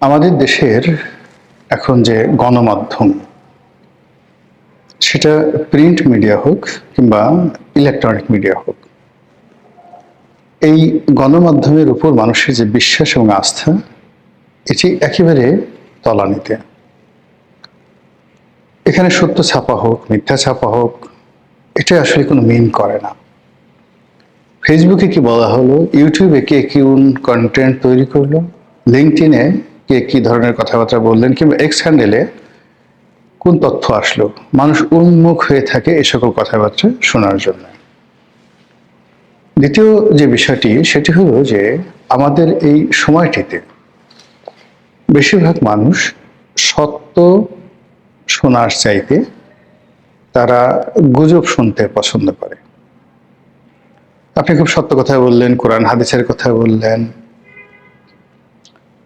আমাদের দেশের এখন যে গণমাধ্যম, সেটা প্রিন্ট মিডিয়া হোক কিংবা ইলেকট্রনিক মিডিয়া হোক, এই গণমাধ্যমের উপর মানুষের যে বিশ্বাস এবং আস্থা, এটি একেবারে তলানিতে। এখানে সত্য ছাপা হোক, মিথ্যা ছাপা হোক, এটা আসলে কোনো মিন করে না। ফেসবুকে কি বলা হলো, ইউটিউবে কে কোন কন্টেন্ট তৈরি করলো, লিঙ্কডইনে কে কি ধরনের কথাবার্তা বললেন, কিংবা এক্স হ্যান্ডেলে কোন তথ্য আসলো, মানুষ উন্মুখ হয়ে থাকে এ সকল কথাবার্তা শোনার জন্য। দ্বিতীয় যে বিষয়টি, সেটি হলো যে আমাদের এই সময়টিতে বেশিরভাগ মানুষ সত্য শোনার চাইতে তারা গুজব শুনতে পছন্দ করে। আপনি খুব সত্য কথা বললেন, কোরআন হাদিসের কথা বললেন,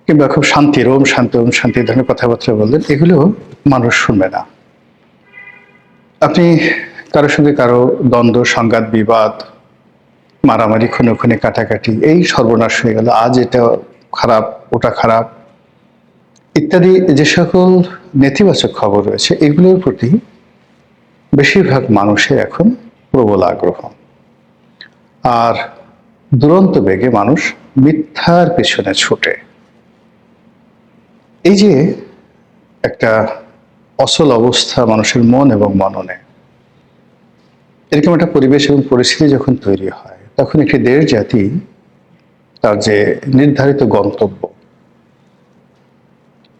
কিংবা খুব শান্তি, ওম শান্তি ওম শান্তি ধরনের কথাবার্তা বললেন, এগুলো মানুষ শুনবে না। আপনি কারোর সঙ্গে কারো দ্বন্দ্ব, সংঘাত, বিবাদ, মারামারি, খুনোখুনি, কাটাকাটি, এই সর্বনাশ হয়ে গেল, আজ এটা খারাপ, ওটা খারাপ ইত্যাদি যে সকল নেতিবাচক খবর রয়েছে, এগুলোর প্রতি বেশিরভাগ মানুষের এখন প্রবল আগ্রহ। আর দুরন্ত বেগে মানুষ মিথ্যার পেছনে ছুটে। এই যে একটা অচল অবস্থা মানুষের মন এবং মননে, এরকম একটা পরিবেশ এবং পরিস্থিতি যখন তৈরি হয়, তখন একটি দেশ জাতি তার যে নির্ধারিত গন্তব্য,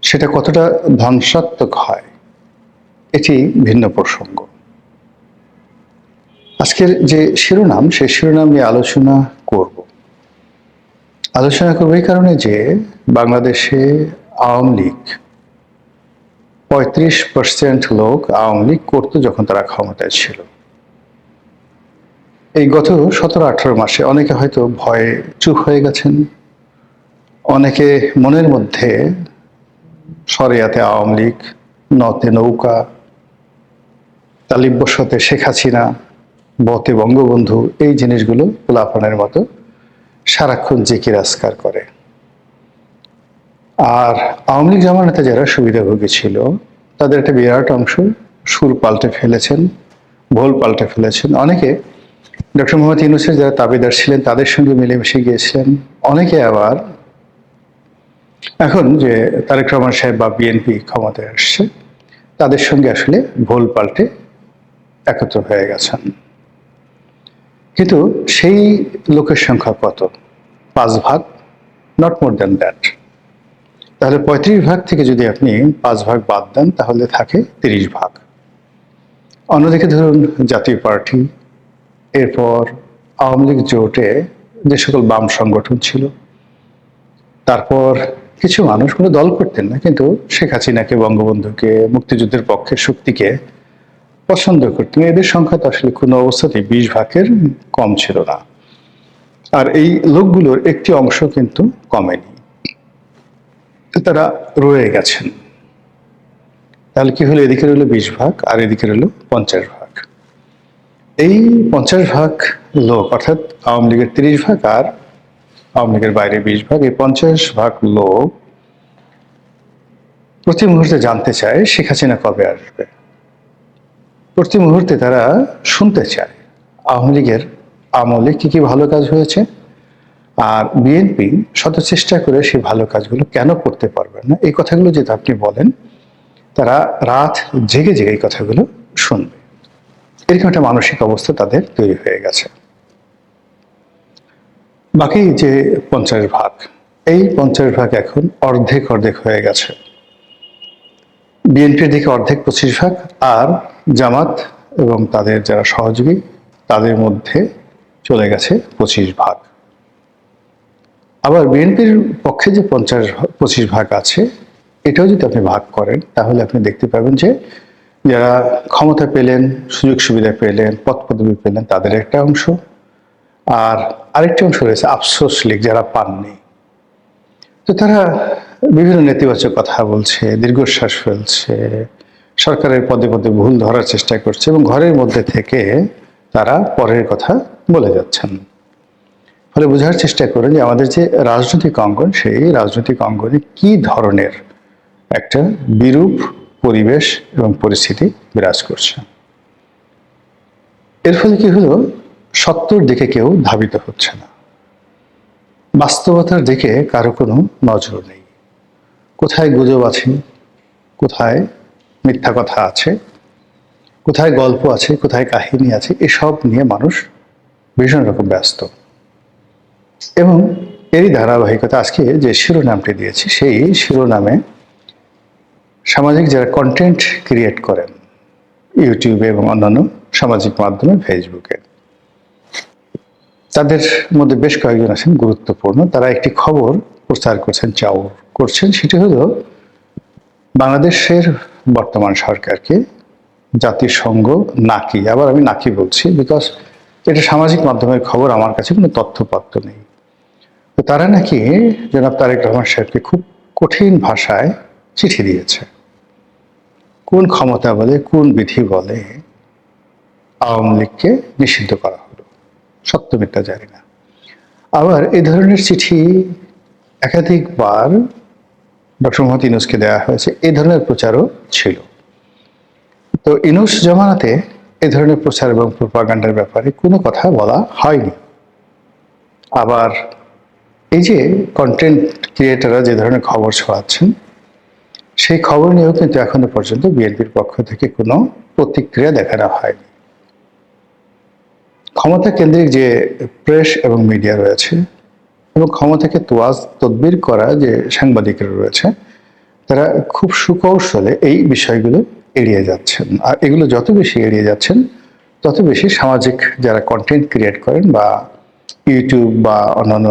সেটা কতটা ধ্বংসাত্মক হয় এটি ভিন্ন প্রসঙ্গ। আজকের যে শিরোনাম, সেই শিরোনাম নিয়ে আলোচনা করব এই কারণে যে বাংলাদেশে আওয়ামী লীগ 35% লোক আওয়ামী লীগ করতো যখন তারা ক্ষমতায় ছিল। এই গত 17-18 মাসে অনেকে হয়তো ভয়ে চুপ হয়ে গেছেন, অনেকে মনের মধ্যে শরিয়াতে আওয়ামী লীগ, নতে নৌকা, তালিব্যস্বতে শেখ হাসিনা, বতে বঙ্গবন্ধু, এই জিনিসগুলো পোলাপানের মতো সারাক্ষণ জিকিরাজকার করে। আর আওয়ামী লীগ জামানাতে যারা সুবিধাভোগী ছিল, তাদের একটা বিরাট অংশ সুর পাল্টে ফেলেছেন, ভোল পাল্টে ফেলেছেন। অনেকে ডক্টর মোহাম্মদ ইউনূসের যারা তাবেদার ছিলেন, তাদের সঙ্গে মিলেমিশে গিয়েছিলেন। অনেকে আবার এখন যে তারেক রহমান সাহেব বা বিএনপি ক্ষমতায় আসছে, তাদের সঙ্গে আসলে ভোল পাল্টে একত্র হয়ে গেছেন। কিন্তু সেই লোকের সংখ্যা কত? 5 ভাগ, নট মোর দ্যান দ্যাট। তাহলে 35 ভাগ থেকে যদি আপনি 5 ভাগ বাদ দেন, তাহলে থাকে 30 ভাগ। অন্যদিকে ধরুন জাতীয় পার্টি, এরপর আওয়ামী লীগ জোটে যে সকল বাম সংগঠন ছিল, তারপর কিছু মানুষ কোনো দল করতেন না, কিন্তু শেখ হাসিনাকে, বঙ্গবন্ধুকে, মুক্তিযুদ্ধের পক্ষের শক্তিকে পছন্দ করতেন। এদের সংখ্যা তো আসলে কোনো অবস্থাতেই 20 ভাগের কম ছিল না। আর এই লোকগুলোর একটি অংশ কিন্তু কমেনি, তারা রয়ে গেছেন। তাহলে কি হলো? এদিকে রইল 20 ভাগ আর এদিকে রইল 50 ভাগ। এই 50 ভাগ লোক, অর্থাৎ আওয়ামী লীগের 30 ভাগ আর আওয়ামী লীগের বাইরে 20 ভাগ, এই 50 ভাগ লোক প্রতি মুহূর্তে জানতে চায় শেখ হাসিনা কবে আসবে। প্রতি মুহূর্তে তারা শুনতে চায় আওয়ামী লীগের আমলে কি কি ভালো কাজ হয়েছে, আর বিএনপি শত চেষ্টা করে সেই ভালো কাজগুলো কেন করতে পারবেন না। এই কথাগুলো যদি আপনি বলেন, তারা রাত জেগে জেগে এই কথাগুলো শুনবে। এরকম একটা মানসিক অবস্থা তাদের তৈরি হয়ে গেছে। বাকি যে 50 ভাগ, এই 50 ভাগ এখন অর্ধেক অর্ধেক হয়ে গেছে। বিএনপির দিকে অর্ধেক 25 ভাগ, আর জামাত এবং তাদের যারা সহযোগী, তাদের মধ্যে চলে গেছে 25 ভাগ। আবার বিএনপির পক্ষে যে 25 ভাগ আছে, এটাও যদি আপনি ভাগ করেন, তাহলে আপনি দেখতে পাবেন যে যারা ক্ষমতা পেলেন, সুযোগ সুবিধা পেলেন, পদ পদবি পেলেন, তাদের একটা অংশ, আর আরেকটি অংশ রয়েছে আফসোস লীগ, যারা পাননি। তো তারা বিভিন্ন নেতিবাচক কথা বলছে, দীর্ঘশ্বাস ফেলছে, সরকারের পদে পদে ভুল ধরার চেষ্টা করছে, এবং ঘরের মধ্যে থেকে তারা পরের কথা বলে যাচ্ছেন। ফলে বোঝার চেষ্টা করেন যে আমাদের যে রাজনৈতিক অঙ্গন, সেই রাজনৈতিক অঙ্গনে কি ধরনের একটা বিরূপ পরিবেশ এবং পরিস্থিতি বিরাজ করছে। এর ফলে কি হলো, সত্যর দিকে কেউ ধাবিত হচ্ছে না, বাস্তবতার দিকে কারো কোনো নজর নেই। কোথায় গুজব আছে, কোথায় মিথ্যা কথা আছে, কোথায় গল্প আছে, কোথায় কাহিনী আছে, এসব নিয়ে মানুষ ভীষণ রকম ব্যস্ত। এবং এরই ধারাবাহিকতা আজকে যে শিরোনামটি দিয়েছি, সেই শিরোনামে সামাজিক যারা কন্টেন্ট ক্রিয়েট করেন ইউটিউবে এবং অন্যান্য সামাজিক মাধ্যমে, ফেসবুকে, তাদের মধ্যে বেশ কয়েকজন আছেন গুরুত্বপূর্ণ। তারা একটি খবর প্রচার করছেন, সেটি হলো বাংলাদেশের বর্তমান সরকারকে জাতিসংঘ নাকি, আবার আমি নাকি বলছি বিকজ এটা সামাজিক মাধ্যমের খবর, আমার কাছে কোনো তথ্যপত্র নেই। তো তারা নাকি জনাব তারেক রহমান সাহেবকে খুব কঠিন ভাষায় চিঠি দিয়েছে। কোন ক্ষমতা বলে, কোন বিধি বলে আওয়ামী লীগকে নিষিদ্ধ করা হলো, সত্য মিথ্যা জানি না। আবার এই ধরনের চিঠি একাধিকবার ডক্টর মোহাম্মদ ইউনূসকে দেওয়া হয়েছে, এই ধরনের প্রচারও ছিল। তো ইউনূস জমানাতে এই ধরনের প্রচার এবং প্রোপাগান্ডার ব্যাপারে কোনো কথা বলা হয়নি। আবার এই যে কন্টেন্ট ক্রিয়েটাররা যে ধরনের খবর ছড়াচ্ছেন, সেই খবর নিয়েও কিন্তু এখনো পর্যন্ত বিএনপির পক্ষ থেকে কোনো প্রতিক্রিয়া দেখানো হয়নি। ক্ষমতা কেন্দ্রিক যে প্রেস এবং মিডিয়া রয়েছে এবং ক্ষমতাকে তদবির করা যে সাংবাদিকরা রয়েছে, তারা খুব সুকৌশলে এই বিষয়গুলো এড়িয়ে যাচ্ছেন। আর এগুলো যত বেশি এড়িয়ে যাচ্ছেন, তত বেশি সামাজিক যারা কন্টেন্ট ক্রিয়েট করেন বা ইউটিউব বা অন্যান্য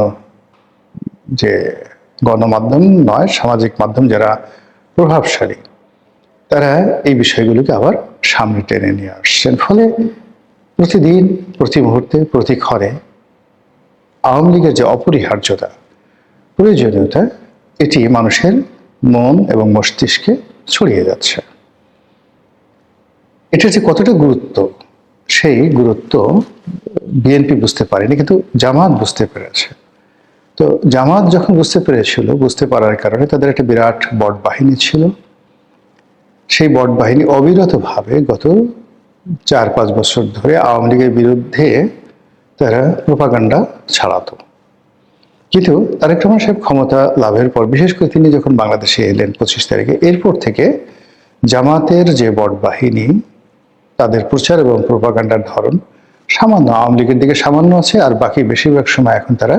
যে গণমাধ্যম নয়, সামাজিক মাধ্যম যারা প্রভাবশালী, তারা এই বিষয়গুলোকে আবার সামনে টেনে নিয়ে আসছেন। ফলে প্রতিদিন, প্রতি মুহূর্তে, প্রতি ক্ষণে আওয়ামী লীগের যে অপরিহার্যতা, প্রয়োজনীয়তা, এটি মানুষের মন এবং মস্তিষ্কে ছড়িয়ে যাচ্ছে। এটার যে কতটা গুরুত্ব, সেই গুরুত্ব বিএনপি বুঝতে পারেনি, কিন্তু জামাত বুঝতে পেরেছে। তো জামাত যখন বুঝতে পারার কারণে তাদের একটা বিরাট বট বাহিনী ছিল। সেই বট বাহিনী অবিরতভাবে গত 4-5 বছর ধরে আওয়ামী লীগের বিরুদ্ধে তারা প্রোপাগান্ডা ছাড়াতো। কিন্তু তারেক রহমান সাহেব ক্ষমতা লাভের পর, বিশেষ করে তিনি যখন বাংলাদেশে এলেন 25 তারিখে, এরপর থেকে জামাতের যে বট বাহিনী, তাদের প্রচার এবং প্রোপাগান্ডার ধরন সামান্য আওয়ামী লীগের দিকে সামান্য আছে, আর বাকি বেশিরভাগ সময় এখন তারা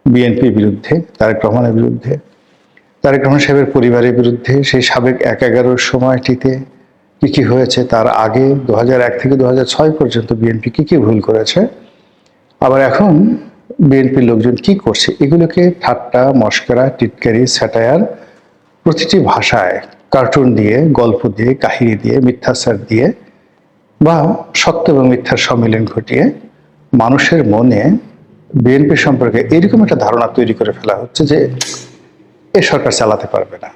বিএনপির বিরুদ্ধে, তারেক রহমানের বিরুদ্ধে, তারেক রহমান সাহেবের পরিবারের বিরুদ্ধে। সেই সাবেক 1-11 সময়টিতে কি কি হয়েছে, তার আগে 2001 থেকে 2006 পর্যন্ত বিএনপি কি কি ভুল করেছে, আবার এখন বিএনপির লোকজন কি করছে, এগুলোকে ঠাট্টা, মশকরা, টিটকারি, স্যাটায়ার, প্রতিটি ভাষায় কার্টুন দিয়ে, গল্প দিয়ে, কাহিনী দিয়ে, মিথ্যাচার দিয়ে বা সত্য এবং মিথ্যার সম্মিলন ঘটিয়ে মানুষের মনে বিএনপি সম্পর্কে এরকম একটা ধারণা তৈরি করে ফেলা হচ্ছে যে এ সরকার চালাতে পারবে না,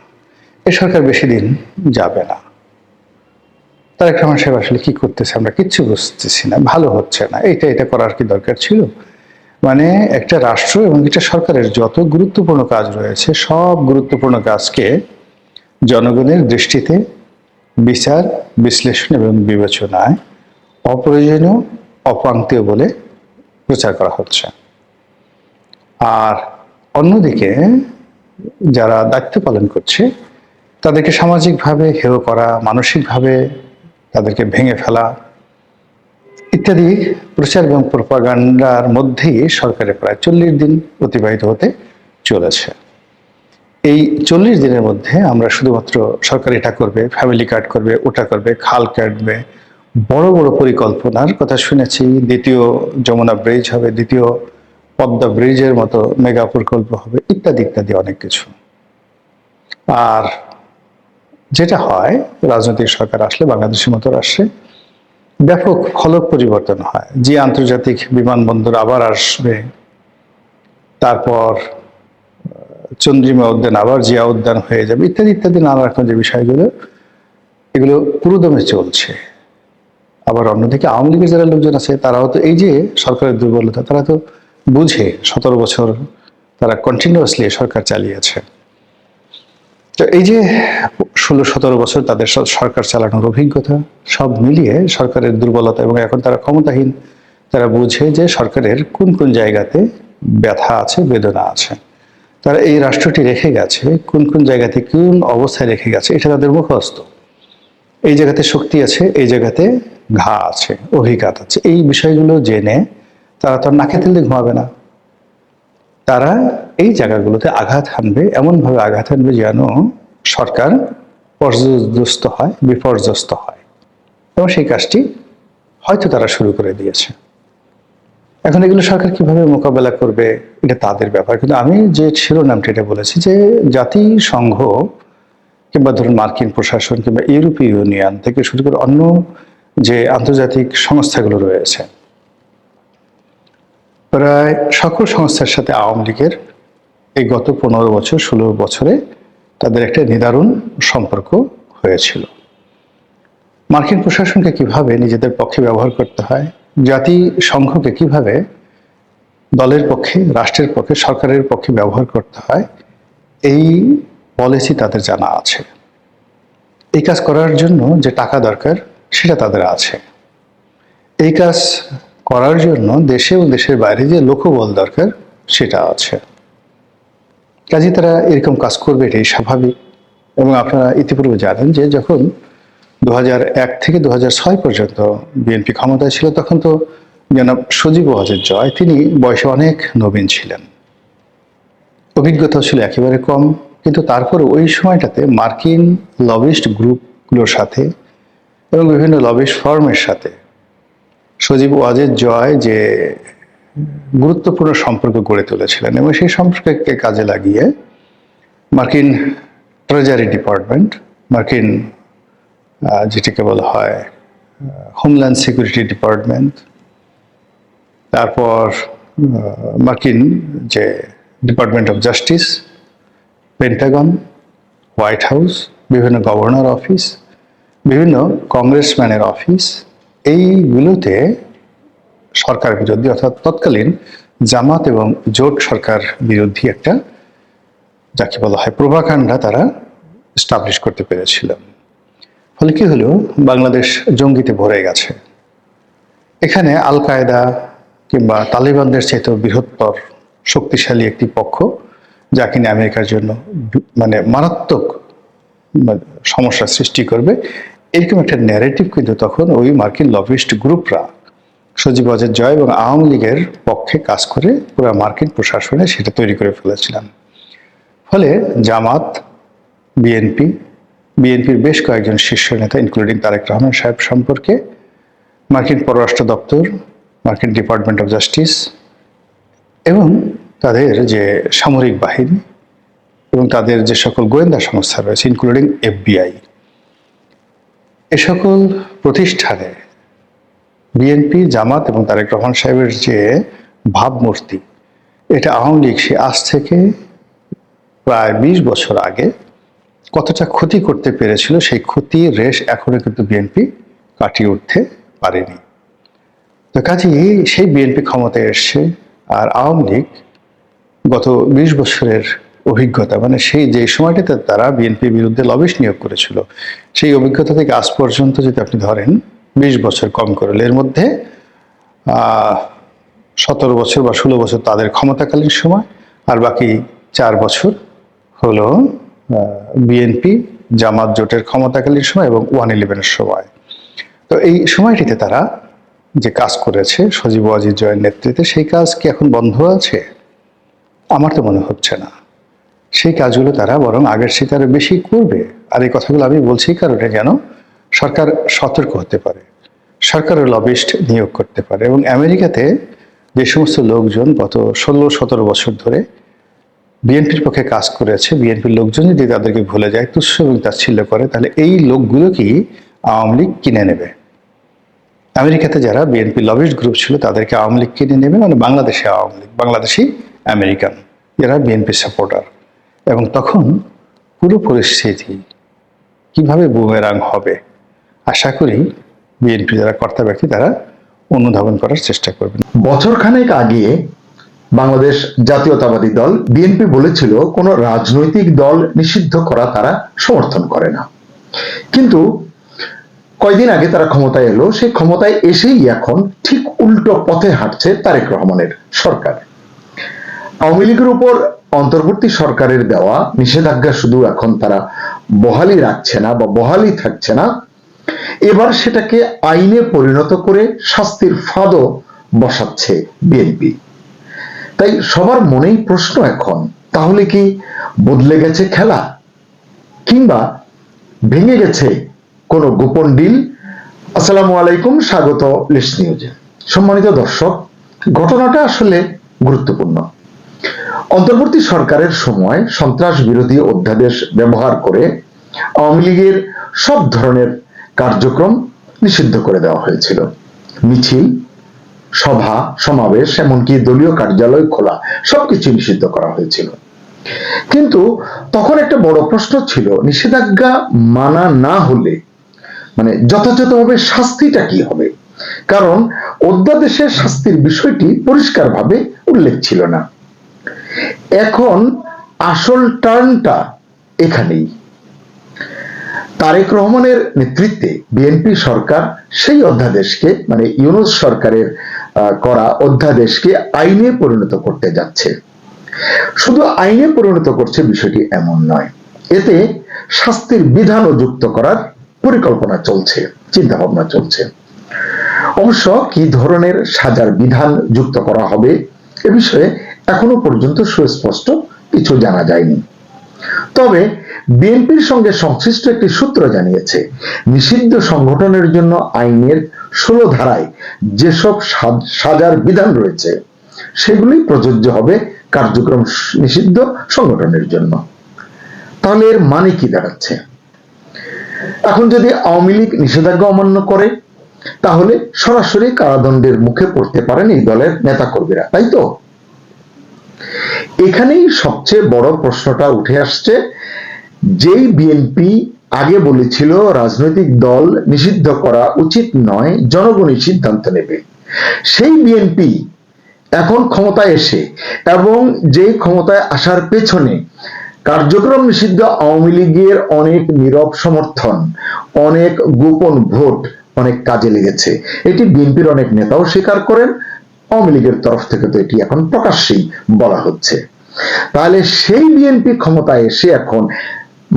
এ সরকার বেশি দিন যাবে না। তারেক রহমান সাহেব আসলে কি করতেছে আমরা কিচ্ছু বুঝতেছি না, ভালো হচ্ছে না, এটা করার কি দরকার ছিল? মানে একটা রাষ্ট্র এবং একটা সরকারের যত গুরুত্বপূর্ণ কাজ রয়েছে, সব গুরুত্বপূর্ণ কাজকে জনগণের দৃষ্টিতে বিচার, বিশ্লেষণ এবং বিবেচনায় অপ্রয়োজনীয়, অপ্রান্তীয় বলে প্রচার করা হচ্ছে। আর অন্যদিকে যারা দায়িত্ব পালন করছে, তাদেরকে সামাজিকভাবে হেয় করা, মানসিকভাবে তাদেরকে ভেঙে ফেলা ইত্যাদি প্রচার এবং প্রোপাগান্ডার মধ্যেই সরকারের প্রায় 40 দিন অতিবাহিত হতে চলেছে। এই 40 দিনের মধ্যে আমরা শুধুমাত্র সরকার এটা করবে, ফ্যামিলি কার্ড করবে, ওটা করবে, খাল কাটবে, বড় বড় পরিকল্পনার কথা শুনেছি। দ্বিতীয় যমুনা ব্রিজ হবে, দ্বিতীয় পদ্মা ব্রিজের মতো মেগা প্রকল্প হবে, ইত্যাদি ইত্যাদি অনেক কিছু। আর যেটা হয়, রাজনৈতিক সরকার আসলে, বাংলাদেশের মতো রাষ্ট্রে ব্যাপক ফলক পরিবর্তন হয়। যে আন্তর্জাতিক বিমানবন্দর আবার আসবে, তারপর চন্দ্রিমা উদ্যান আবার জিয়া উদ্যান হয়ে যাবে, ইত্যাদি ইত্যাদি নানা রকম যে বিষয়গুলো, এগুলো পুরোদমে চলছে। আবার অন্যদিকে আওয়ামী লীগের যারা লোকজন আছে, তারাও তো এই যে সরকারের দুর্বলতা, তারা তো বুঝে 17 বছর তারা কন্টিনিউয়াসলি সরকার চালিয়েছে। তো এই যে 16-17 বছর তাদের সরকার চালানোর অভিজ্ঞতা, সব মিলিয়ে সরকারের দুর্বলতা, এবং এখন তারা ক্ষমতাহীন। তারা বুঝে যে সরকারের কোন কোন জায়গাতে ব্যথা আছে, বেদনা আছে। তারা এই রাষ্ট্রটি রেখে গেছে, কোন কোন জায়গাতে কোন অবস্থায় রেখে গেছে, এটা তাদের মুখস্থ। এই জায়গাতে শক্তি আছে, এই জায়গাতে ঘা আছে, অভিঘাত আছে। এই বিষয়গুলো জেনে তারা তো নাকে তেল দিয়ে ঘুমাবে না। তারা এই জায়গাগুলোতে আঘাত হানবে, এমনভাবে আঘাত হানবে যেন সরকার পর্যদস্ত হয়, বিপর্যস্ত হয়। এবং সেই কাজটি হয়তো তারা শুরু করে দিয়েছে। এখন এগুলো সরকার কিভাবে মোকাবেলা করবে, এটা তাদের ব্যাপার। কিন্তু আমি যে শিরোনামটা এটা বলেছি যে জাতিসংঘ কিংবা ধরুন মার্কিন প্রশাসন কিংবা ইউরোপীয় ইউনিয়ন থেকে শুরু করে অন্য যে আন্তর্জাতিক সংস্থাগুলো রয়েছে, প্রায় সকল সংস্থার সাথে আওয়ামী লীগের এই গত 15 বছর 16 বছরে তাদের একটা নিদারুণ সম্পর্ক হয়েছিল। মার্কিন প্রশাসনকে কিভাবে নিজেদের পক্ষে ব্যবহার করতে হয়, জাতিসংঘকে কিভাবে দলের পক্ষে, রাষ্ট্রের পক্ষে, সরকারের পক্ষে ব্যবহার করতে হয়, এই পলিসি তাদের জানা আছে। এই কাজ করার জন্য যে টাকা দরকার সেটা তাদের আছে। এই কাজ করার জন্য দেশে ও দেশের বাইরে যে লোকবল দরকার সেটা আছে। কাজে তারা এরকম কাজ করবে, এটাই স্বাভাবিক। এবং আপনারা ইতিপূর্বে জানেন যে যখন 2001 থেকে 2006 পর্যন্ত বিএনপি ক্ষমতায় ছিল, তখন তো জনাব সজীব ওয়াজেদ জয়, তিনি বয়সে অনেক নবীন ছিলেন, অভিজ্ঞতা ছিল একেবারে কম। কিন্তু তারপরে ওই সময়টাতে মার্কিন লবিস্ট গ্রুপগুলোর সাথে এবং বিভিন্ন লবিস্ট ফার্মের সাথে সজীব ওয়াজেদ জয় যে গুরুত্বপূর্ণ সম্পর্ক গড়ে তুলেছিলেন, এবং সেই সম্পর্ককে কাজে লাগিয়ে মার্কিন ট্রেজারি ডিপার্টমেন্ট, মার্কিন যেটাকে বলা হয় হোমল্যান্ড সিকিউরিটি ডিপার্টমেন্ট, তারপর মার্কিন যে department of justice, Pentagon, white house, বিভিন্ন গভর্নর অফিস, বিভিন্ন কংগ্রেসম্যানের অফিস, এইগুলোতে সরকার বিরোধী অর্থাৎ তৎকালীন জামাত এবং জোট সরকার বিরোধী একটা, যাকে বলা হয় প্রোপাগান্ডা, তারা এস্টাবলিশ করতে পেরেছিল। ফলে কি হলো, বাংলাদেশ জঙ্গিতে ভরে গেছে। এখানে আল কায়দা কিংবা তালিবানদের চাইতেও বৃহত্তর শক্তিশালী একটি পক্ষ, যা কিনা আমেরিকার জন্য মানে মারাত্মক সমস্যার সৃষ্টি করবে, এরকম একটা ন্যারেটিভ কিন্তু তখন ওই মার্কিন লবিস্ট গ্রুপরা সজীব ওয়াজেদ জয় এবং আওয়ামী লীগের পক্ষে কাজ করে পুরো মার্কিন প্রশাসনে সেটা তৈরি করে ফেলেছিলাম। ফলে জামাত, বিএনপির বেশ কয়েকজন শীর্ষ নেতা ইনক্লুডিং তারেক রহমান সাহেব সম্পর্কে মার্কিন পররাষ্ট্র দপ্তর, মার্কিন ডিপার্টমেন্ট অফ জাস্টিস এবং তাদের যে সামরিক বাহিনী এবং তাদের যে সকল গোয়েন্দা সংস্থা রয়েছে ইনক্লুডিং FBI, এ সকল প্রতিষ্ঠানে বিএনপি, জামাত এবং তারেক রহমান সাহেবের যে ভাবমূর্তি, এটা আওয়ামী লীগ সে আজ থেকে প্রায় 20 বছর আগে কতটা ক্ষতি করতে পেরেছিল, সেই ক্ষতির রেশ এখনো কিন্তু বিএনপি কাটিয়ে উঠতে পারেনি। তো কাজেই সেই বিএনপি ক্ষমতায় এসছে, আর আওয়ামী লীগ গত 20 বছরের অভিজ্ঞতা, মানে সেই যে সময়টাতে তারা বিএনপির বিরুদ্ধে লবিস্ট নিয়োগ করেছিল, সেই অভিজ্ঞতা থেকে আজ পর্যন্ত যদি আপনি ধরেন 20 বছর কম করলে, এর মধ্যে 17 বছর বা 16 বছর তাদের ক্ষমতাকালীন সময়, আর বাকি 4 বছর হলো বিএনপি জামাত জোটের ক্ষমতাকালীন সময় এবং 111-এর সময়। তো এই সময়টিতে তারা যে কাজ করেছে সজীব ওয়াজেদ জয়ের নেতৃত্বে, সেই কাজ কি এখন বন্ধ আছে? আমার তো মনে হচ্ছে না। সেই কাজগুলো তারা বরং আগের চেয়ে আরো বেশি করবে। আর এই কথাগুলো আমি বলছি কারণে যেন সরকার সতর্ক হতে পারে, সরকারের লবিস্ট নিয়োগ করতে পারে। এবং আমেরিকাতে যে সমস্ত লোকজন গত 16-17 বছর ধরে বিএনপির পক্ষে কাজ করেছে, বিএনপির লোকজন যদি তাদেরকে ভুলে যায়, তুচ্ছ এবং তাচ্ছিল্য করে, তাহলে এই লোকগুলো কি আওয়ামী লীগ কিনে নেবে? আমেরিকাতে যারা বিএনপি লবিস্ট গ্রুপ ছিল তাদেরকে আওয়ামী লীগ কিনে নেবে, মানে বাংলাদেশে আওয়ামী লীগ, বাংলাদেশি আমেরিকান, এরা বিএনপি সাপোর্টার। এবং তখন পুরো পরিস্থিতি কিভাবে বুমেরাং হবে, আশা করি বিএনপি যারা কর্তা ব্যক্তি তারা অনুধাবন করার চেষ্টা করবেন। বছরখানেক আগে বাংলাদেশ জাতীয়তাবাদী দল বিএনপি বলেছিল কোন রাজনৈতিক দল নিষিদ্ধ করা তারা সমর্থন করে না, কিন্তু কয়দিন আগে তারা ক্ষমতায় এলো, সেই ক্ষমতায় এসেই এখন ঠিক উল্টো পথে হাঁটছে তারেক রহমানের সরকার। আওয়ামী লীগের উপর অন্তর্বর্তী সরকারের দেওয়া নিষেধাজ্ঞা শুধু এখন তারা বহালই রাখছে না বা বহালই থাকছে না, এবার সেটাকে আইনে পরিণত করে শাস্তির ফাঁদও বসাচ্ছে বিএনপি। তাই সবার মনেই প্রশ্ন এখন, তাহলে কি বদলে গেছে খেলা, কিংবা ভেঙে গেছে কোনো গোপন ডিল? আসসালামু আলাইকুম, স্বাগত লিস্ট নিউজে। সম্মানিত দর্শক, ঘটনাটা আসলে গুরুত্বপূর্ণ। অন্তর্বর্তী সরকারের সময় সন্ত্রাস বিরোধী অধ্যাদেশ ব্যবহার করে আওয়ামী লীগের সব ধরনের কার্যক্রম নিষিদ্ধ করে দেওয়া হয়েছিল। মিছিল, সভা সমাবেশ, এমনকি দলীয় কার্যালয় খোলা, সবকিছু নিষিদ্ধ করা হয়েছিল। কিন্তু তখন একটা বড় প্রশ্ন ছিল, নিষেধাজ্ঞা মানা না হলে মানে যথাযথভাবে শাস্তিটা কি হবে? কারণ অধ্যাদেশের শাস্তির বিষয়টি পরিষ্কারভাবে উল্লেখ ছিল না। এখন আসল টার্নটা এখানেই। তারেক রহমানের নেতৃত্বে বিএনপি সরকার সেই অধ্যাদেশকে, মানে ইউনূস সরকারের করা অধ্যাদেশকে আইনে পরিণত করতে যাচ্ছে। শুধু আইনে পরিণত করছে বিষয়টি এমন নয়, এতে শাস্তির বিধানও যুক্ত করার পরিকল্পনা চলছে, চিন্তা ভাবনা চলছে। অবশ্য কি ধরনের সাজার বিধান যুক্ত করা হবে এ বিষয়ে এখনো পর্যন্ত সুস্পষ্ট কিছু জানা যায়নি। তবে বিএনপির সঙ্গে সংশ্লিষ্ট একটি সূত্র জানিয়েছে, নিষিদ্ধ সংগঠনের জন্য আইনের 16 ধারায় যেসব সাজার বিধান রয়েছে সেগুলি প্রযোজ্য হবে কার্যক্রম নিষিদ্ধ সংগঠনের জন্য। তাহলে এর মানে কি দাঁড়াচ্ছে? এখন যদি আওয়ামী লীগ নিষেধাজ্ঞা অমান্য করে, তাহলে সরাসরি কারাদণ্ডের মুখে পড়তে পারেন এই দলের নেতাকর্মীরা, তাই তো? এখানেই সবচেয়ে বড় প্রশ্নটা উঠে আসছে। যেই বিএনপি আগে বলেছিল রাজনৈতিক দল নিষিদ্ধ করা উচিত নয়, জনগণই সিদ্ধান্ত নেবে, সেই বিএনপি এখন ক্ষমতায় এসে এবং যেই ক্ষমতায় আসার পেছনে কার্যক্রম নিষিদ্ধ আওয়ামী লীগের অনেক নীরব সমর্থন, অনেক গোপন ভোট অনেক কাজে লেগেছে, এটি বিএনপির অনেক নেতাও স্বীকার করেন। আওয়ামী লীগের তরফ থেকে তো এটি এখন প্রকাশ্যেই বলা হচ্ছে। তাহলে সেই বিএনপি ক্ষমতায় এসে এখন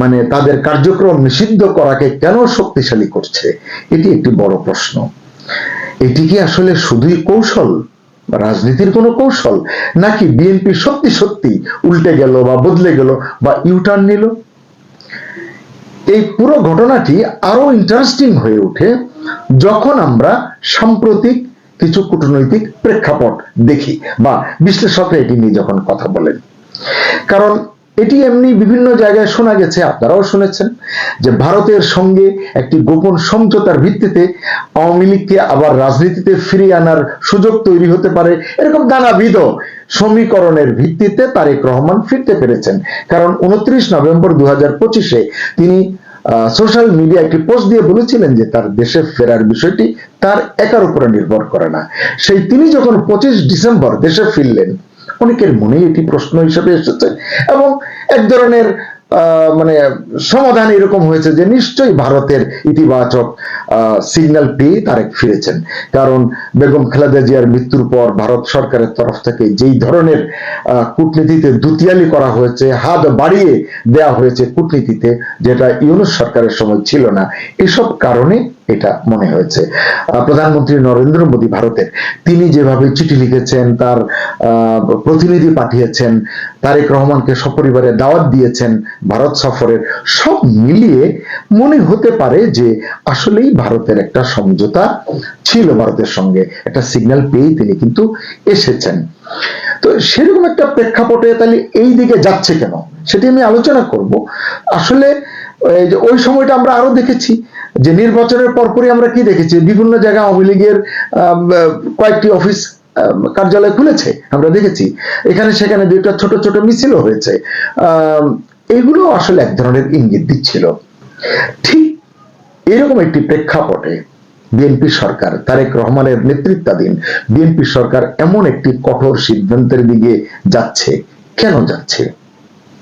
মানে তাদের কার্যক্রম নিষিদ্ধ করাকে কেন শক্তিশালী করছে, এটি একটি বড় প্রশ্ন। এটি কি আসলে শুধুই কৌশল, রাজনীতির কোনো কৌশল, নাকি বিএনপি সত্যি সত্যি উল্টে গেল বা বদলে গেল বা ইউটার্ন নিল? এই পুরো ঘটনাটি আরো ইন্টারেস্টিং হয়ে ওঠে যখন আমরা সাম্প্রতিক কিছু কূটনৈতিক প্রেক্ষাপট দেখি বা বিশ্লেষকরা এটি নিয়ে যখন কথা বলেন। কারণ এটি এমনি বিভিন্ন জায়গায় শোনা গেছে, আপনারাও শুনেছেন, যে ভারতের সঙ্গে একটি গোপন সমঝোতার ভিত্তিতে আওয়ামী লীগকে আবার রাজনীতিতে ফিরিয়ে আনার সুযোগ তৈরি হতে পারে, এরকম নানাবিধ সমীকরণের ভিত্তিতে তারেক রহমান ফিরতে পেরেছেন। কারণ 29 নভেম্বর 2025-এ তিনি সোশ্যাল মিডিয়া একটি পোস্ট দিয়ে বলেছিলেন যে তার দেশে ফেরার বিষয়টি তার একার উপরে নির্ভর করে না। সেই তিনি যখন 25 ডিসেম্বর দেশে ফিরলেন, অনেকের মনে এটি প্রশ্ন হিসেবে এসেছে এবং এক ধরনের মানে সমাধান এরকম হয়েছে যে নিশ্চয়ই ভারতের ইতিবাচক সিগন্যাল পেয়ে তারেক ফিরেছেন। কারণ বেগম খালেদা জিয়ার মৃত্যুর পর ভারত সরকারের তরফ থেকে যেই ধরনের কূটনীতিতে দুতিয়ালি করা হয়েছে, হাত বাড়িয়ে দেওয়া হয়েছে কূটনীতিতে, যেটা ইউনূস সরকারের সময় ছিল না, এসব কারণে এটা মনে হয়েছে। প্রধানমন্ত্রী নরেন্দ্র মোদী ভারতের, তিনি যেভাবে চিঠি লিখেছেন, তার প্রতিনিধি পাঠিয়েছেন, তারেক রহমানকে সপরিবারে দাওয়াত দিয়েছেন ভারত সফরের, সব মিলিয়ে মনে হতে পারে যে আসলেই ভারতের একটা সমঝোতা ছিল, ভারতের সঙ্গে একটা সিগন্যাল পেয়ে তিনি কিন্তু এসেছেন। তো সেরকম একটা প্রেক্ষাপটে তাহলে এই দিকে যাচ্ছে কেন, সেটি আমি আলোচনা করব। আসলে ওই সময়টা আমরা আরো দেখেছি যে নির্বাচনের পরপরই আমরা কি দেখেছি, বিভিন্ন জায়গায় আওয়ামী লীগের কয়েকটি অফিস কার্যালয় খুলেছে, আমরা দেখেছি। এখানে সেখানে দুইটা ছোট ছোট মিছিলও হয়েছে। এগুলো আসলে এক ধরনের ইঙ্গিত দিচ্ছিল। ঠিক এরকম একটি প্রেক্ষাপটে বিএনপি সরকার, তারেক রহমানের নেতৃত্বাধীন বিএনপি সরকার এমন একটি কঠোর সিদ্ধান্তের দিকে যাচ্ছে? কেন যাচ্ছে?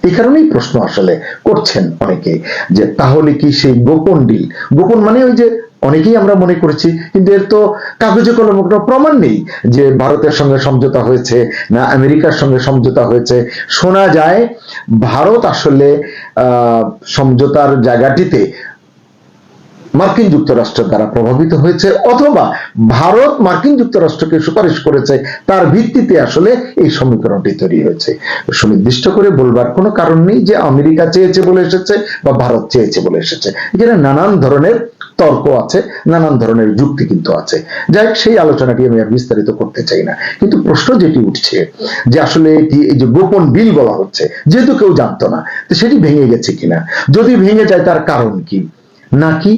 এই কারণেই প্রশ্ন আসলে করছেন অনেকে, যে তাহলে কি সেই গোপন ডিল, গোপন মানে ওই যে অনেকেই আমরা মনে করেছি, কিন্তু এর তো কাগজে কলমে কোনো প্রমাণ নেই যে ভারতের সঙ্গে সমঝোতা হয়েছে না আমেরিকার সঙ্গে সমঝোতা হয়েছে। শোনা যায় ভারত আসলে সমঝোতার জায়গাটিতে মার্কিন যুক্তরাষ্ট্র দ্বারা প্রভাবিত হয়েছে, অথবা ভারত মার্কিন যুক্তরাষ্ট্রকে সুপারিশ করেছে, তার ভিত্তিতে আসলে এই সমীকরণটি তৈরি হয়েছে। সুনির্দিষ্ট করে বলবার কোনো কারণ নেই যে আমেরিকা চেয়েছে বলে এসেছে বা ভারত চেয়েছে বলে এসেছে। এখানে নানান ধরনের তর্ক আছে, নানান ধরনের যুক্তি কিন্তু আছে। যাই হোক, সেই আলোচনাটি আমি আর বিস্তারিত করতে চাই না। কিন্তু প্রশ্ন যেটি উঠছে যে আসলে এই যে গোপন বিল বলা হচ্ছে, যেহেতু কেউ জানতো না, তো সেটি ভেঙে গেছে কিনা, যদি ভেঙে যায় তার কারণ কি, নাকি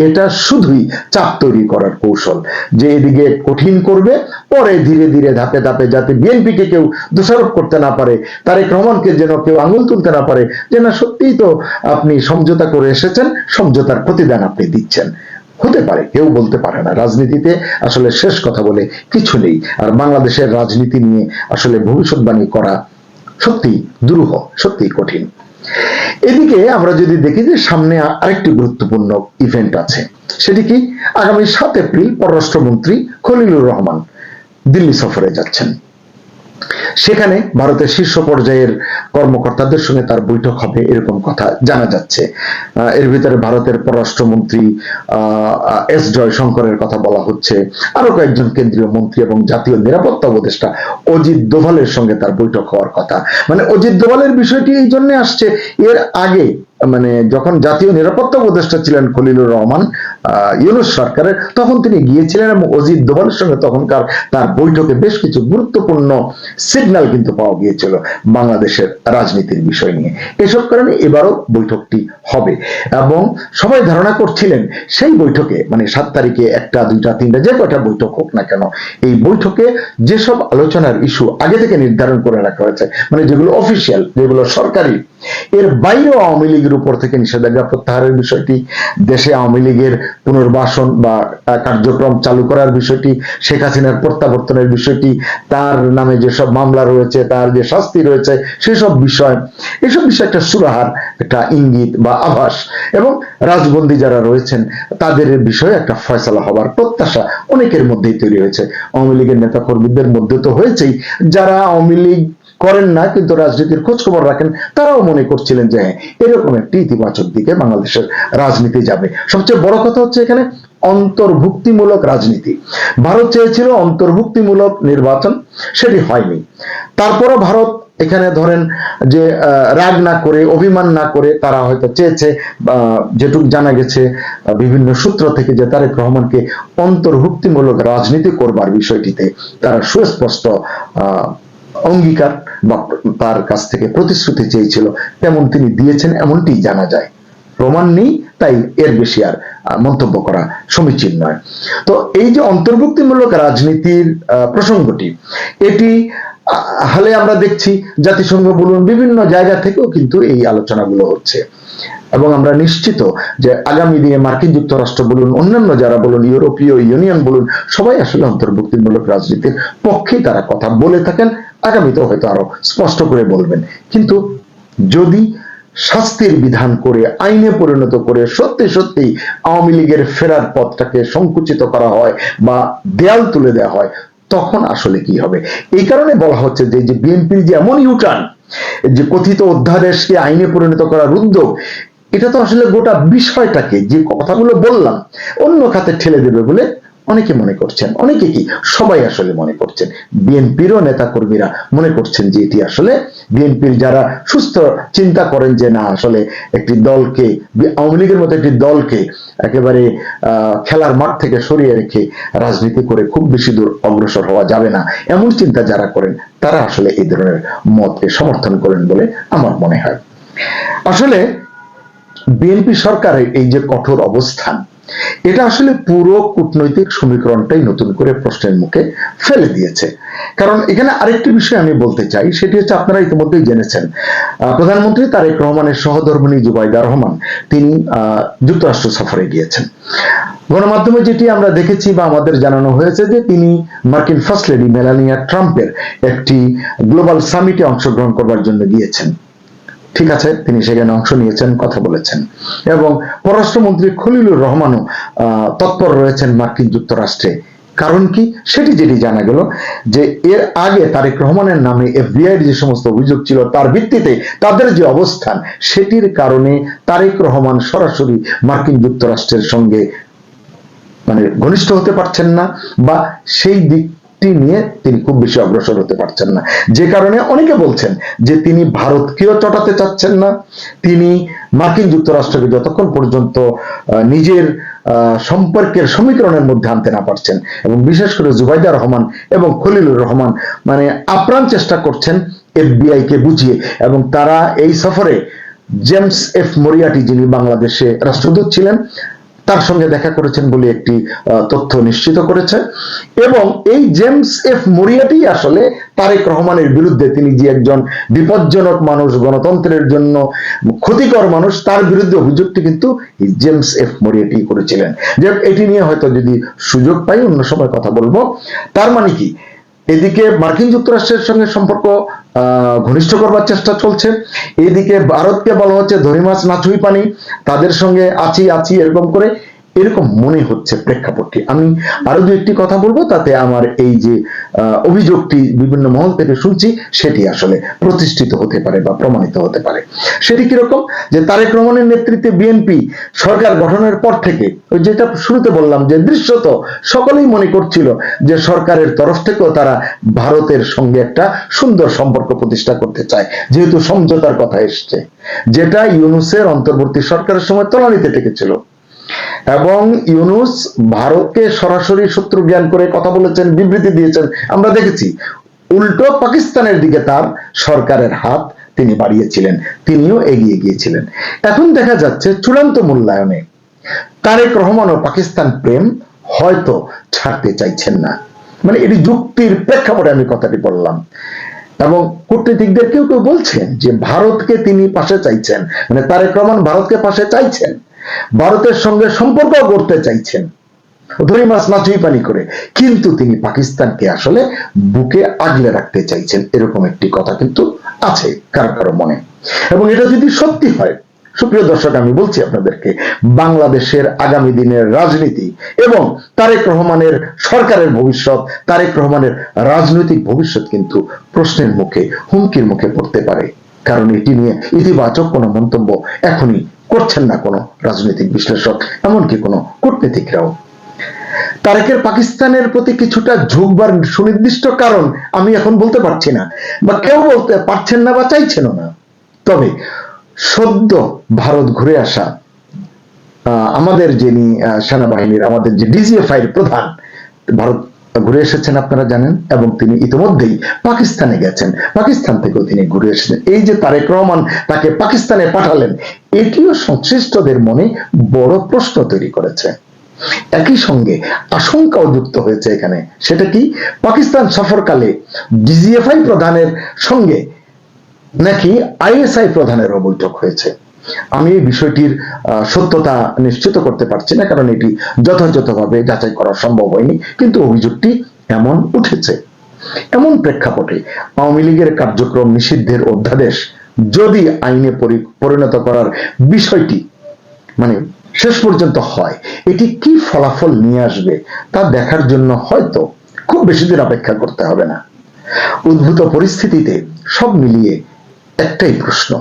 এটা শুধুই চাপ তৈরি করার কৌশল, যে এদিকে কঠিন করবে, পরে ধীরে ধীরে ধাপে ধাপে যাতে বিএনপিকে কেউ দোষারোপ করতে না পারে, তারেক রহমানকে যেন কেউ আঙুল তুলতে না পারে যে না সত্যিই তো আপনি সমঝোতা করে এসেছেন, সমঝোতার প্রতিদান আপনি দিচ্ছেন। হতে পারে, কেউ বলতে পারে না। রাজনীতিতে আসলে শেষ কথা বলে কিছু নেই, আর বাংলাদেশের রাজনীতি নিয়ে আসলে ভবিষ্যৎবাণী করা সত্যি দুরূহ, সত্যি কঠিন। এদিকে আমরা যদি দেখি যে সামনে আরেকটি গুরুত্বপূর্ণ ইভেন্ট আছে, সেটি কি, আগামী 7 এপ্রিল পররাষ্ট্রমন্ত্রী খলিলুর রহমান দিল্লি সফরে যাচ্ছেন। সেখানে ভারতের শীর্ষ পর্যায়ের কর্মকর্তাদের সঙ্গে তার বৈঠক হবে এরকম কথা জানা যাচ্ছে। এর ভিতরে ভারতের পররাষ্ট্রমন্ত্রী এস জয়শঙ্করের কথা বলা হচ্ছে, আরো কয়েকজন কেন্দ্রীয় মন্ত্রী এবং জাতীয় নিরাপত্তা উপদেষ্টা অজিত দোভালের সঙ্গে তার বৈঠক হওয়ার কথা। মানে অজিত দোভালের বিষয়টি এই জন্য আসছে, এর আগে মানে যখন জাতীয় নিরাপত্তা উপদেষ্টা ছিলেন খলিলুর রহমান ইউনূস সরকারের, তখন তিনি গিয়েছিলেন এবং অজিত দোভালের সঙ্গে তখনকার তার বৈঠকে বেশ কিছু গুরুত্বপূর্ণ সিগন্যাল কিন্তু পাওয়া গিয়েছিল বাংলাদেশের রাজনীতির বিষয় নিয়ে। এসব কারণে এবারও বৈঠকটি হবে এবং সবাই ধারণা করছিলেন সেই বৈঠকে, মানে 7 তারিখে 1টা 2টা 3টা যে কয়টা বৈঠক হোক না কেন, এই বৈঠকে যেসব আলোচনার ইস্যু আগে থেকে নির্ধারণ করে রাখা হয়েছে, মানে যেগুলো অফিসিয়াল, যেগুলো সরকারি, এর বাইরেও আওয়ামী লীগের উপর থেকে নিষেধাজ্ঞা প্রত্যাহারের বিষয়টি, দেশে আওয়ামী লীগের পুনর্বাসন বা কার্যক্রম চালু করার বিষয়টি, শেখ হাসিনার প্রত্যাবর্তনের বিষয়টি, তার নামে যেসব মামলা রয়েছে, তার যে শাস্তি রয়েছে, সেসব বিষয়, এসব বিষয় একটা সুরাহার, একটা ইঙ্গিত বা আভাস, এবং রাজবন্দী যারা রয়েছেন তাদের বিষয়ে একটা ফয়সালা হবার প্রত্যাশা অনেকের মধ্যেই তৈরি হয়েছে। আওয়ামী লীগের নেতা কর্মীদের মধ্যে তো হয়েছেই, যারা আওয়ামী লীগ করেন না কিন্তু রাজনীতির খোঁজ খবর রাখেন, তারাও মনে করছিলেন যে হ্যাঁ, এরকম একটি ইতিবাচক দিকে বাংলাদেশের রাজনীতি যাবে। সবচেয়ে বড় কথা হচ্ছে এখানে অন্তর্ভুক্তিমূলক রাজনীতি। ভারত চেয়েছিল অন্তর্ভুক্তিমূলক নির্বাচন, সেটি হয়নি। তারপরও ভারত এখানে ধরেন যে রাগ না করে, অভিমান না করে, তারা হয়তো চেয়েছে, যেটুক জানা গেছে বিভিন্ন সূত্র থেকে, যে তারেক রহমানকে অন্তর্ভুক্তিমূলক রাজনীতি করবার বিষয়টিতে তারা সুস্পষ্ট অঙ্গীকার বা তার কাছ থেকে প্রতিশ্রুতি চেয়েছিল, তেমন তিনি দিয়েছেন এমনটি জানা যায়। প্রমাণ নেই, তাই এর বেশি আর মন্তব্য করা সমীচীন নয়। তো এই যে অন্তর্ভুক্তিমূলক রাজনীতির প্রসঙ্গটি, এটি হালে আমরা দেখছি জাতিসংঘ বলুন, বিভিন্ন জায়গা থেকেও কিন্তু এই আলোচনাগুলো হচ্ছে, এবং আমরা নিশ্চিত যে আগামী দিনে মার্কিন যুক্তরাষ্ট্র বলুন, অন্যান্য যারা বলুন, ইউরোপীয় ইউনিয়ন বলুন, সবাই আসলে অন্তর্ভুক্তিমূলক রাজনীতির পক্ষে তারা কথা বলে থাকেন, আগামীতেও হয়তো আরো স্পষ্ট করে বলবেন। কিন্তু যদি শাস্তির বিধান করে, আইনে পরিণত করে, সত্যি সত্যি আওয়ামী লীগের ফেরার পথটাকে সংকুচিত করা হয় বা দেয়াল তুলে দেওয়া হয়, তখন আসলে কি হবে? এই কারণে বলা হচ্ছে যে বিএনপির যে এমন ইউটার্ন, যে কথিত অধ্যাদেশকে আইনে পরিণত করার উদ্যোগ, এটা তো আসলে গোটা বিষয়টাকে, যে কথাগুলো বললাম, অন্য খাতে ঠেলে দেবে বলে অনেকে মনে করছেন। অনেকে কি, সবাই আসলে মনে করছেন, বিএনপিরও নেতা কর্মীরা মনে করছেন যে এটি আসলে বিএনপির যারা সুস্থ চিন্তা করেন যে না, আসলে একটি দলকে, আওয়ামী লীগের মতো একটি দলকে একেবারে খেলার মাঠ থেকে সরিয়ে রেখে রাজনীতি করে খুব বেশি দূর অগ্রসর হওয়া যাবে না, এমন চিন্তা যারা করেন, তারা আসলে এই ধরনের মতকে সমর্থন করেন বলে আমার মনে হয়। আসলে বিএনপি সরকারের এই যে কঠোর অবস্থান, এটা আসলে পুরো কূটনৈতিক সমীকরণটাই নতুন করে প্রশ্নের মুখে ফেলে দিয়েছে। কারণ এখানে আরেকটি বিষয় আমি বলতে চাই, সেটি হচ্ছে আপনারা ইতিমধ্যেই জেনেছেন প্রধানমন্ত্রী তারেক রহমানের সহধর্মিণী জুবাইদা রহমান তিনি যুক্তরাষ্ট্র সফরে গিয়েছেন। গণমাধ্যমে যেটি আমরা দেখেছি বা আমাদের জানানো হয়েছে যে তিনি মার্কিন ফার্স্ট লেডি মেলানিয়া ট্রাম্পের একটি গ্লোবাল সামিটে অংশগ্রহণ করবার জন্য গিয়েছেন। ঠিক আছে, তিনি সেখানে অংশ নিয়েছেন, কথা বলেছেন, এবং পররাষ্ট্রমন্ত্রী খলিলুর রহমানও তৎপর রয়েছেন মার্কিন যুক্তরাষ্ট্রে। কারণ কি, সেটি যেটি জানা গেল যে এর আগে তারেক রহমানের নামে এফবিআই যে সমস্ত অভিযোগ ছিল তার ভিত্তিতে তাদের যে অবস্থান, সেটির কারণে তারেক রহমান সরাসরি মার্কিন যুক্তরাষ্ট্রের সঙ্গে মানে ঘনিষ্ঠ হতে পারছেন না, বা সেই দিকটি নিয়ে তিনি খুব বেশি অগ্রসর হতে পারছেন না। যে কারণে অনেকে বলছেন যে তিনি ভারতকেও চটাতে চাচ্ছেন না, তিনি মার্কিন যুক্তরাষ্ট্রকে যতক্ষণ পর্যন্ত নিজের সম্পর্কের সমীকরণের মধ্যে আনতে না পারছেন, এবং বিশেষ করে জুবাইদা রহমান এবং খলিলুর রহমান মানে আপ্রাণ চেষ্টা করছেন এফবিআই কে বুঝিয়ে, এবং তারা এই সফরে জেমস এফ মরিয়াটি যিনি বাংলাদেশে রাষ্ট্রদূত ছিলেন তার সঙ্গে দেখা করেছেন বলে একটি তথ্য নিশ্চিত করেছে। এবং এই জেমস এফ মরিয়াটি আসলে তারেক রহমানের বিরুদ্ধে, তিনি যে একজন বিপজ্জনক মানুষ, গণতন্ত্রের জন্য ক্ষতিকর মানুষ, তার বিরুদ্ধে অভিযোগটি কিন্তু জেমস এফ মরিয়াটি করেছিলেন। যে এটি নিয়ে হয়তো যদি সুযোগ পাই অন্য সময় কথা বলবো। তার মানে কি, এদিকে মার্কিন যুক্তরাষ্ট্রের সঙ্গে সম্পর্ক ঘনিষ্ঠ করবার চেষ্টা চলছে, এদিকে ভারতকে বলা হচ্ছে ধরি মাছ না ছুঁই পানি, তাদের সঙ্গে আছি আছি এরকম করে, এরকম মনে হচ্ছে প্রেক্ষাপটটি। আমি আরো দু একটি কথা বলবো, তাতে আমার এই যে অভিযোগটি বিভিন্ন মহল থেকে শুনছি সেটি আসলে প্রতিষ্ঠিত হতে পারে বা প্রমাণিত হতে পারে। সেটি কিরকম, যে তারেক রহমানের নেতৃত্বে বিএনপি সরকার গঠনের পর থেকে, ওই যেটা শুরুতে বললাম যে দৃশ্যত সকলেই মনে করছিল যে সরকারের তরফ থেকেও তারা ভারতের সঙ্গে একটা সুন্দর সম্পর্ক প্রতিষ্ঠা করতে চায়, যেহেতু সমঝোতার কথা এসছে, যেটা ইউনূসের অন্তর্বর্তী সরকারের সময় তলানিতে ঠেকেছিল। এবং ইউনূস ভারতকে সরাসরি শত্রু জ্ঞান করে কথা বলেছেন, বিবৃতি দিয়েছেন, আমরা দেখেছি। উল্টো পাকিস্তানের দিকে তার সরকারের হাত তিনি বাড়িয়েছিলেন, তিনিও এগিয়ে গিয়েছিলেন। এখন দেখা যাচ্ছে চূড়ান্ত মূল্যায়নে তারেক রহমান ও পাকিস্তান প্রেম হয়তো ছাড়তে চাইছেন না। মানে এটি যুক্তির প্রেক্ষাপটে আমি কথাটি বললাম। এবং কূটনীতিকদের কেউ কেউ বলছেন যে ভারতকে তিনি পাশে চাইছেন, মানে তারেক রহমান ভারতকে পাশে চাইছেন, ভারতের সঙ্গে সম্পর্ক করতে চাইছেন ধরি মাছ না ছুঁই পানি করে, কিন্তু তিনি পাকিস্তানকে আসলে বুকে আগলে রাখতে চাইছেন, এরকম একটি কথা কিন্তু আছে কারো কারো মনে। এবং এটা যদি সত্যি হয়, সুপ্রিয় দর্শক, আমি বলছি আপনাদেরকে, বাংলাদেশের আগামী দিনের রাজনীতি এবং তারেক রহমানের সরকারের ভবিষ্যৎ, তারেক রহমানের রাজনৈতিক ভবিষ্যৎ কিন্তু প্রশ্নের মুখে, হুমকির মুখে পড়তে পারে। কারণ এটি নিয়ে ইতিবাচক কোনো মন্তব্য এখনই করছেন না কোনো রাজনৈতিক বিশ্লেষক, এমনকি কোনো কূটনীতিকরাও। তারেকের পাকিস্তানের প্রতি কিছুটা ঝুঁকবার সুনির্দিষ্ট কারণ আমি এখন বলতে পারছি না, বা কেউ বলতে পারছেন না বা চাইছেনও না। তবে সদ্য ভারত ঘুরে আসা আমাদের যিনি সেনাবাহিনীর, আমাদের যে ডিজিএফআই এর প্রধান, ভারত ঘুরে এসেছেন আপনারা জানেন, এবং তিনি ইতিমধ্যেই পাকিস্তানে গেছেন, পাকিস্তান থেকেও তিনি ঘুরে এসেছেন। এই যে তারেক রহমান তাকে পাকিস্তানে পাঠালেন, এটিও সংশ্লিষ্টদের মনে বড় প্রশ্ন তৈরি করেছে। একই সঙ্গে আশঙ্কাও যুক্ত হয়েছে এখানে। সেটা কি, পাকিস্তান সফরকালে ডিজিএফআই প্রধানের সঙ্গে নাকি আইএসআই প্রধানেরও বৈঠক হয়েছে। আমি এই বিষয়টির সত্যতা নিশ্চিত করতে পারছি না, কারণ এটি যথাযথভাবে যাচাই করা সম্ভব হয়নি, কিন্তু অভিযোগটি এমন উঠেছে। এমন প্রেক্ষাপটে আওয়ামী লীগের কার্যক্রম নিষিদ্ধের অধ্যাদেশ যদি আইনে পরিণত করার বিষয়টি মানে শেষ পর্যন্ত হয়, এটি কি ফলাফল নিয়ে আসবে তা দেখার জন্য হয়তো খুব বেশি দিন অপেক্ষা করতে হবে না। উদ্ভূত পরিস্থিতিতে সব মিলিয়ে একটাই প্রশ্ন,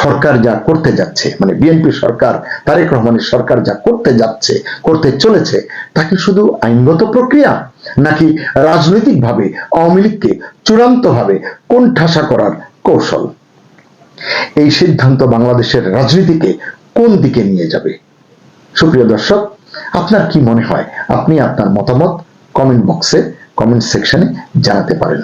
সরকার যা করতে যাচ্ছে, মানে বিএনপি সরকার, তারেক রহমানের সরকার যা করতে যাচ্ছে, করতে চলেছে, তা কি শুধু আইনগত প্রক্রিয়া, নাকি রাজনৈতিকভাবে আওয়ামী লীগকে চূড়ান্তভাবে কোণঠাসা করার কৌশল? এই সিদ্ধান্ত বাংলাদেশের রাজনীতিকে কোন দিকে নিয়ে যাবে? সুপ্রিয় দর্শক, আপনার কি মনে হয়? আপনি আপনার মতামত কমেন্ট বক্সে, কমেন্ট সেকশনে জানাতে পারেন।